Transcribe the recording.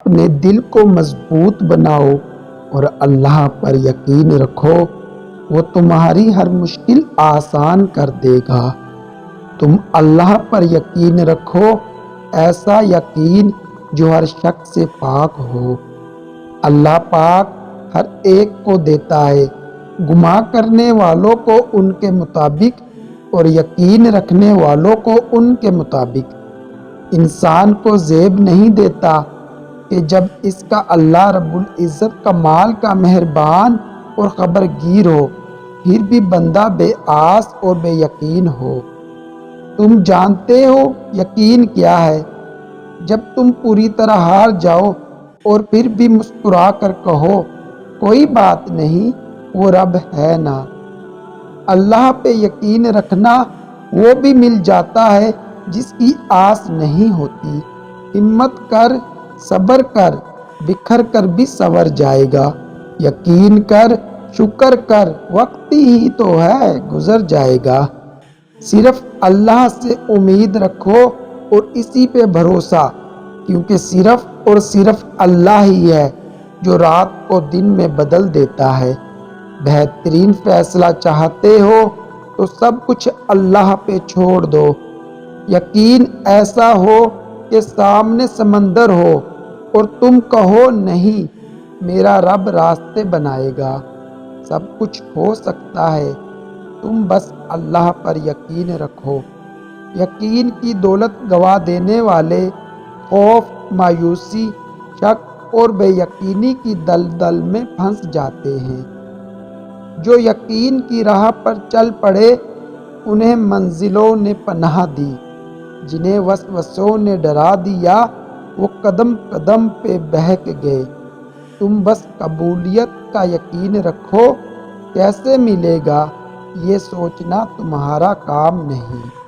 اپنے دل کو مضبوط بناؤ اور اللہ پر یقین رکھو، وہ تمہاری ہر مشکل آسان کر دے گا۔ تم اللہ پر یقین رکھو، ایسا یقین جو ہر شک سے پاک ہو۔ اللہ پاک ہر ایک کو دیتا ہے، گماں کرنے والوں کو ان کے مطابق اور یقین رکھنے والوں کو ان کے مطابق۔ انسان کو زیب نہیں دیتا کہ جب اس کا اللہ رب العزت کمال کا مہربان اور خبر گیر ہو، پھر بھی بندہ بے آس اور بے یقین ہو۔ تم جانتے ہو یقین کیا ہے؟ جب تم پوری طرح ہار جاؤ اور پھر بھی مسکرا کر کہو کوئی بات نہیں، وہ رب ہے نا۔ اللہ پہ یقین رکھنا وہ بھی مل جاتا ہے جس کی آس نہیں ہوتی۔ ہمت کر، صبر کر، بکھر کر بھی سنور جائے گا۔ یقین کر، شکر کر، وقت ہی تو ہے گزر جائے گا۔ صرف اللہ سے امید رکھو اور اسی پہ بھروسہ، کیونکہ صرف اور صرف اللہ ہی ہے جو رات کو دن میں بدل دیتا ہے۔ بہترین فیصلہ چاہتے ہو تو سب کچھ اللہ پہ چھوڑ دو۔ یقین ایسا ہو کہ سامنے سمندر ہو اور تم کہو نہیں، میرا رب راستے بنائے گا۔ سب کچھ ہو سکتا ہے، تم بس اللہ پر یقین رکھو۔ یقین کی دولت گوا دینے والے خوف، مایوسی، شک اور بے یقینی کی دلدل میں پھنس جاتے ہیں۔ جو یقین کی راہ پر چل پڑے انہیں منزلوں نے پناہ دی، جنہیں وسوسوں نے ڈرا دیا وہ قدم قدم پہ بہک گئے۔ تم بس قبولیت کا یقین رکھو، کیسے ملے گا یہ سوچنا تمہارا کام نہیں۔